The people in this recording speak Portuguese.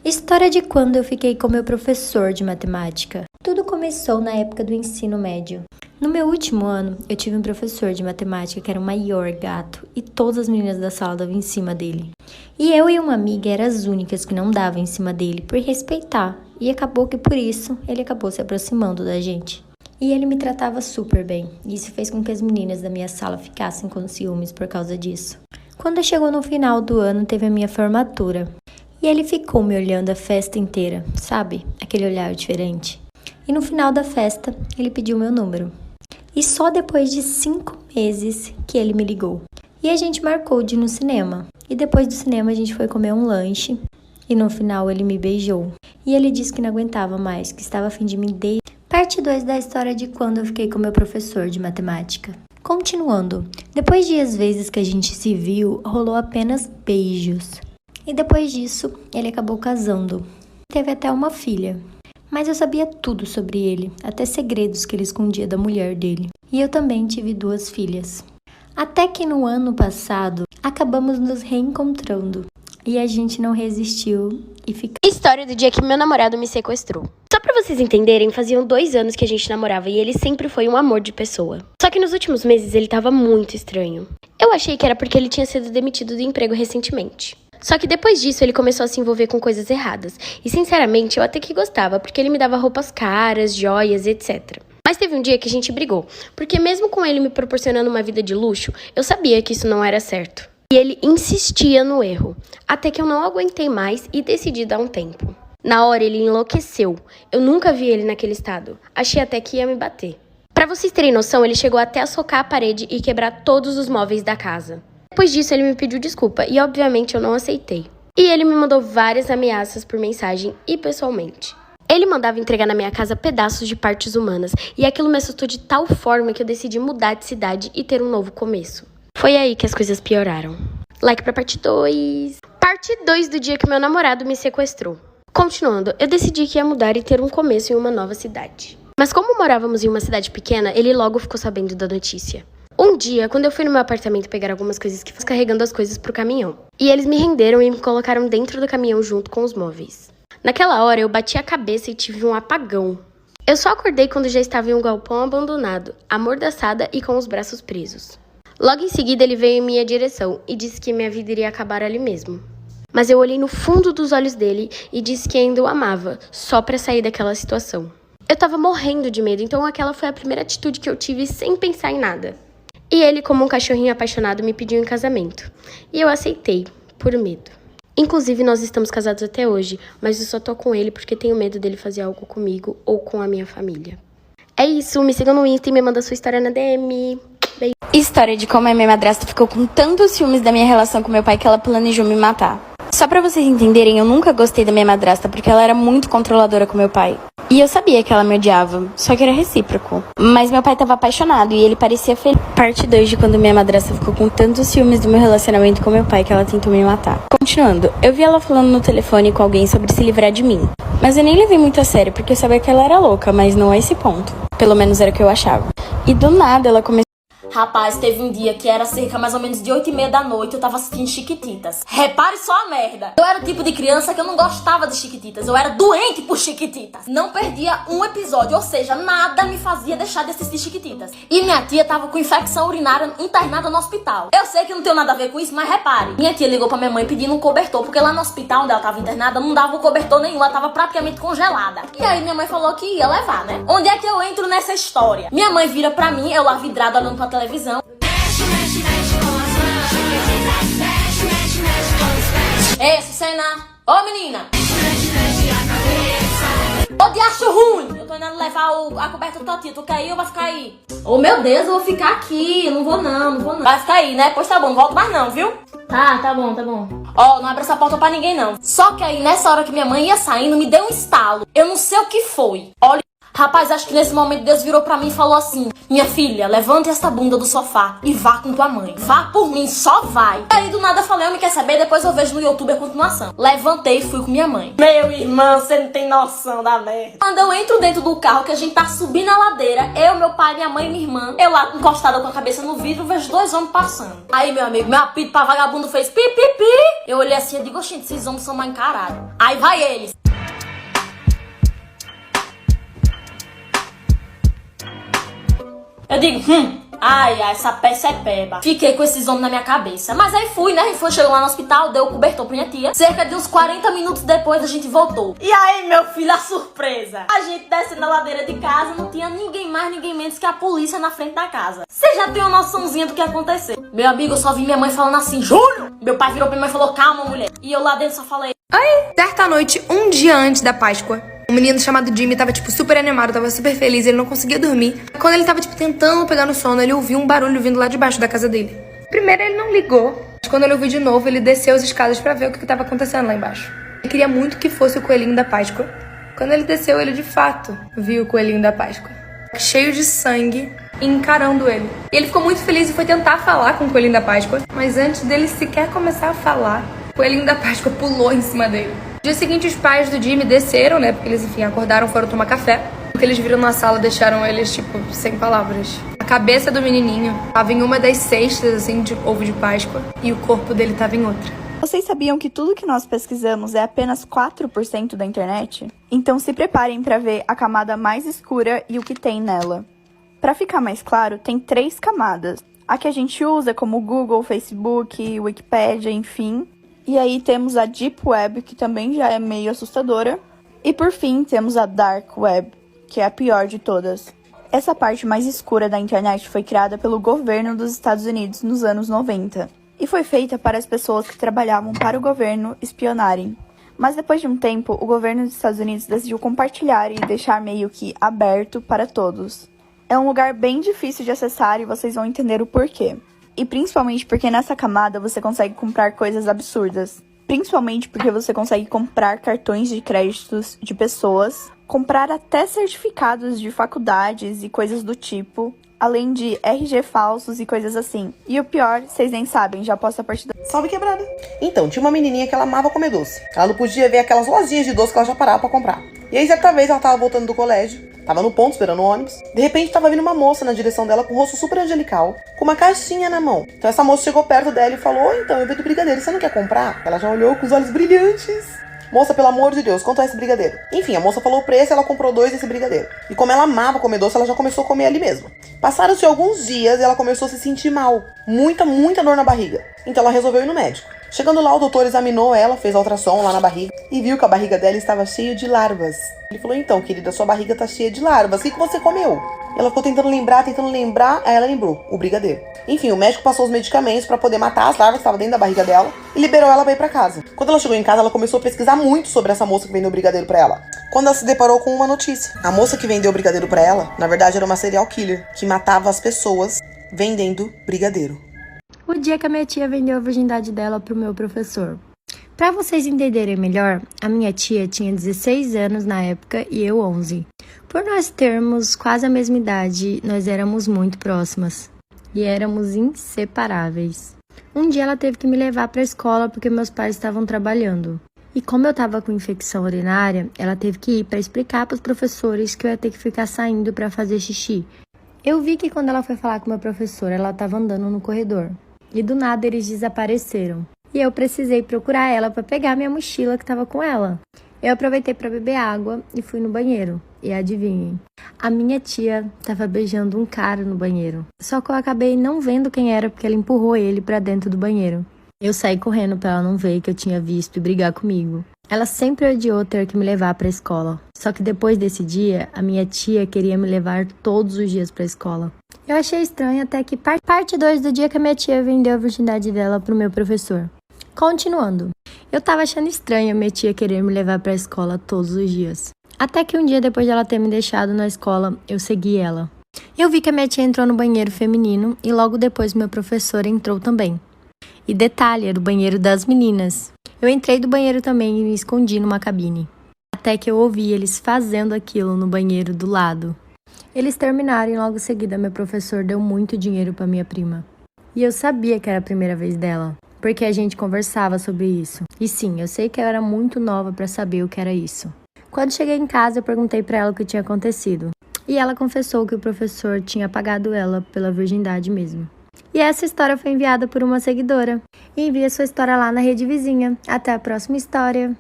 História de quando eu fiquei com meu professor de matemática. Tudo começou na época do ensino médio. No meu último ano, eu tive um professor de matemática que era o maior gato e todas as meninas da sala davam em cima dele. E eu e uma amiga eram as únicas que não davam em cima dele por respeitar. E acabou que por isso ele acabou se aproximando da gente. E ele me tratava super bem. E isso fez com que as meninas da minha sala ficassem com ciúmes por causa disso. Quando chegou no final do ano, teve a minha formatura. E ele ficou me olhando a festa inteira, sabe? Aquele olhar diferente. E no final da festa, ele pediu meu número. E só depois de 5 meses que ele me ligou. E a gente marcou de ir no cinema. E depois do cinema a gente foi comer um lanche. E no final ele me beijou. E ele disse que não aguentava mais, que estava a fim de me deixar. Parte 2 da história de quando eu fiquei com meu professor de matemática. Continuando, depois de as vezes que a gente se viu, rolou apenas beijos. E depois disso, ele acabou casando. Teve até uma filha. Mas eu sabia tudo sobre ele, até segredos que ele escondia da mulher dele. E eu também tive 2 filhas. Até que no ano passado, acabamos nos reencontrando. E a gente não resistiu e ficou. História do dia que meu namorado me sequestrou. Só pra vocês entenderem, faziam 2 anos que a gente namorava e ele sempre foi um amor de pessoa. Só que nos últimos meses ele tava muito estranho. Eu achei que era porque ele tinha sido demitido do emprego recentemente. Só que depois disso ele começou a se envolver com coisas erradas. E sinceramente eu até que gostava, porque ele me dava roupas caras, joias, etc. Mas teve um dia que a gente brigou, porque mesmo com ele me proporcionando uma vida de luxo, eu sabia que isso não era certo. E ele insistia no erro, até que eu não aguentei mais e decidi dar um tempo. Na hora ele enlouqueceu, eu nunca vi ele naquele estado, achei até que ia me bater. Pra vocês terem noção, ele chegou até a socar a parede e quebrar todos os móveis da casa. Depois disso, ele me pediu desculpa e, obviamente, eu não aceitei. E ele me mandou várias ameaças por mensagem e pessoalmente. Ele mandava entregar na minha casa pedaços de partes humanas e aquilo me assustou de tal forma que eu decidi mudar de cidade e ter um novo começo. Foi aí que as coisas pioraram. Like pra parte 2. Parte 2 do dia que meu namorado me sequestrou. Continuando, eu decidi que ia mudar e ter um começo em uma nova cidade. Mas como morávamos em uma cidade pequena, ele logo ficou sabendo da notícia. Um dia, quando eu fui no meu apartamento pegar algumas coisas que fui carregando as coisas pro caminhão. E eles me renderam e me colocaram dentro do caminhão junto com os móveis. Naquela hora, eu bati a cabeça e tive um apagão. Eu só acordei quando já estava em um galpão abandonado, amordaçada e com os braços presos. Logo em seguida, ele veio em minha direção e disse que minha vida iria acabar ali mesmo. Mas eu olhei no fundo dos olhos dele e disse que ainda o amava, só pra sair daquela situação. Eu tava morrendo de medo, então aquela foi a primeira atitude que eu tive sem pensar em nada. E ele, como um cachorrinho apaixonado, me pediu em casamento. E eu aceitei, por medo. Inclusive, nós estamos casados até hoje, mas eu só tô com ele porque tenho medo dele fazer algo comigo ou com a minha família. É isso, me sigam no Insta e me manda sua história na DM. Beijo. História de como a minha madrasta ficou com tantos ciúmes da minha relação com meu pai que ela planejou me matar. Só pra vocês entenderem, eu nunca gostei da minha madrasta porque ela era muito controladora com meu pai. E eu sabia que ela me odiava, só que era recíproco. Mas meu pai tava apaixonado e ele parecia feliz. Parte 2 de quando minha madrasta ficou com tantos ciúmes do meu relacionamento com meu pai que ela tentou me matar. Continuando, eu vi ela falando no telefone com alguém sobre se livrar de mim. Mas eu nem levei muito a sério porque eu sabia que ela era louca, mas não a esse ponto. Pelo menos era o que eu achava. E do nada ela começou. Rapaz, teve um dia que era cerca mais ou menos de 8h30 da noite, eu tava assistindo Chiquititas. Repare só a merda. Eu era o tipo de criança que eu não gostava de Chiquititas, eu era doente por Chiquititas. Não perdia um episódio, ou seja, nada me fazia deixar de assistir Chiquititas. E minha tia tava com infecção urinária internada no hospital. Eu sei que não tem nada a ver com isso, mas repare. Minha tia ligou pra minha mãe pedindo um cobertor, porque lá no hospital onde ela tava internada não dava um cobertor nenhum, ela tava praticamente congelada. E aí minha mãe falou que ia levar, né? Onde é que eu entro nessa história? Minha mãe vira pra mim, eu lá vidrada olhando pra televisão. Ei, Sucena! Ô, menina! Ô, de acho ruim! Eu tô indo levar a coberta do tua tia. Tu quer ir ou vai ficar aí? Oh, meu Deus, eu vou ficar aqui. Eu não vou não. Vai ficar aí, né? Pois tá bom, não volto mais não, viu? Tá bom. Ó, não abre essa porta pra ninguém não. Só que aí, nessa hora que minha mãe ia saindo, me deu um estalo. Eu não sei o que foi. Olha... Rapaz, acho que nesse momento Deus virou pra mim e falou assim: minha filha, levante essa bunda do sofá e vá com tua mãe. Vá por mim, só vai. Aí do nada eu falei: eu não quer saber, depois eu vejo no YouTube a continuação. Levantei e fui com minha mãe. Meu irmão, você não tem noção da merda. Quando eu entro dentro do carro, que a gente tá subindo a ladeira, eu, meu pai, minha mãe e minha irmã, eu lá encostada com a cabeça no vidro, vejo 2 homens passando. Aí, meu amigo, meu apito pra vagabundo fez pi, pi, pi. Eu olhei assim e digo: oxente, esses homens são mal encarados. Aí vai eles. Eu digo: ai, essa peça é peba. Fiquei com esses homens na minha cabeça. Mas aí fui, né? Chegou lá no hospital, deu o cobertor pra minha tia. Cerca de uns 40 minutos depois a gente voltou. E aí, meu filho, a surpresa. A gente descendo na ladeira de casa, não tinha ninguém mais, ninguém menos que a polícia na frente da casa. Você já tem uma noçãozinha do que aconteceu. Meu amigo, eu só vi minha mãe falando assim: Júlio! Meu pai virou pra minha mãe e falou: calma, mulher. E eu lá dentro só falei: Certa noite, um dia antes da Páscoa, um menino chamado Jimmy tava, super animado, tava super feliz, ele não conseguia dormir. Quando ele tava, tentando pegar no sono, ele ouviu um barulho vindo lá de baixo da casa dele. Primeiro ele não ligou, mas quando ele ouviu de novo, ele desceu as escadas pra ver o que tava acontecendo lá embaixo. Ele queria muito que fosse o coelhinho da Páscoa. Quando ele desceu, ele de fato viu o coelhinho da Páscoa, cheio de sangue, encarando ele. E ele ficou muito feliz e foi tentar falar com o coelhinho da Páscoa, mas antes dele sequer começar a falar, o coelhinho da Páscoa pulou em cima dele. No dia seguinte, os pais do Jimmy desceram, né? Porque eles, acordaram, foram tomar café. O que eles viram na sala deixaram eles, sem palavras. A cabeça do menininho tava em uma das cestas, de ovo de Páscoa. E o corpo dele tava em outra. Vocês sabiam que tudo que nós pesquisamos é apenas 4% da internet? Então se preparem para ver a camada mais escura e o que tem nela. Para ficar mais claro, tem 3 camadas. A que a gente usa como Google, Facebook, Wikipedia, enfim. E aí temos a Deep Web, que também já é meio assustadora. E por fim, temos a Dark Web, que é a pior de todas. Essa parte mais escura da internet foi criada pelo governo dos Estados Unidos nos anos 90. E foi feita para as pessoas que trabalhavam para o governo espionarem. Mas depois de um tempo, o governo dos Estados Unidos decidiu compartilhar e deixar meio que aberto para todos. É um lugar bem difícil de acessar e vocês vão entender o porquê. E principalmente porque nessa camada você consegue comprar coisas absurdas. Principalmente porque você consegue comprar cartões de créditos de pessoas, comprar até certificados de faculdades e coisas do tipo, além de RG falsos e coisas assim. E o pior, vocês nem sabem, já posto a partida. Salve quebrada! Então, tinha uma menininha que ela amava comer doce. Ela não podia ver aquelas lojinhas de doce que ela já parava pra comprar. E aí, certa vez, ela tava voltando do colégio, tava no ponto esperando o ônibus. De repente, tava vindo uma moça na direção dela com o rosto super angelical, com uma caixinha na mão. Então, essa moça chegou perto dela e falou: então, eu vejo brigadeiro, você não quer comprar? Ela já olhou com os olhos brilhantes. Moça, pelo amor de Deus, quanto é esse brigadeiro? Enfim, a moça falou o preço e ela comprou 2 desse brigadeiro. E como ela amava comer doce, ela já começou a comer ali mesmo. Passaram-se alguns dias e ela começou a se sentir mal. Muita dor na barriga. Então ela resolveu ir no médico. Chegando lá, o doutor examinou ela, fez a ultrassom lá na barriga e viu que a barriga dela estava cheia de larvas. Ele falou: então, querida, sua barriga tá cheia de larvas, o que você comeu? Ela ficou tentando lembrar, aí ela lembrou, o brigadeiro. Enfim, o médico passou os medicamentos pra poder matar as larvas que estavam dentro da barriga dela e liberou ela pra ir pra casa. Quando ela chegou em casa, ela começou a pesquisar muito sobre essa moça que vendeu o brigadeiro pra ela. Quando ela se deparou com uma notícia. A moça que vendeu o brigadeiro pra ela, na verdade, era uma serial killer que matava as pessoas vendendo brigadeiro. O dia que a minha tia vendeu a virgindade dela pro meu professor. Para vocês entenderem melhor, a minha tia tinha 16 anos na época e eu 11. Por nós termos quase a mesma idade, nós éramos muito próximas e éramos inseparáveis. Um dia ela teve que me levar para a escola porque meus pais estavam trabalhando. E como eu estava com infecção urinária, ela teve que ir para explicar para os professores que eu ia ter que ficar saindo para fazer xixi. Eu vi que quando ela foi falar com o meu professor, ela estava andando no corredor. E do nada eles desapareceram. E eu precisei procurar ela para pegar minha mochila que estava com ela. Eu aproveitei para beber água e fui no banheiro. E adivinhem, a minha tia estava beijando um cara no banheiro. Só que eu acabei não vendo quem era porque ela empurrou ele para dentro do banheiro. Eu saí correndo para ela não ver que eu tinha visto e brigar comigo. Ela sempre odiou ter que me levar para a escola. Só que depois desse dia, a minha tia queria me levar todos os dias para a escola. Eu achei estranho até que parte 2 do dia que a minha tia vendeu a virgindade dela pro meu professor. Continuando, eu tava achando estranho a minha tia querer me levar para a escola todos os dias. Até que um dia depois de ela ter me deixado na escola, eu segui ela. Eu vi que a minha tia entrou no banheiro feminino e logo depois meu professor entrou também. E detalhe, era o banheiro das meninas. Eu entrei do banheiro também e me escondi numa cabine. Até que eu ouvi eles fazendo aquilo no banheiro do lado. Eles terminaram e logo em seguida meu professor deu muito dinheiro para minha prima. E eu sabia que era a primeira vez dela, porque a gente conversava sobre isso. E sim, eu sei que eu era muito nova para saber o que era isso. Quando cheguei em casa, eu perguntei para ela o que tinha acontecido. E ela confessou que o professor tinha pagado ela pela virgindade mesmo. E essa história foi enviada por uma seguidora. Envie sua história lá na rede vizinha. Até a próxima história!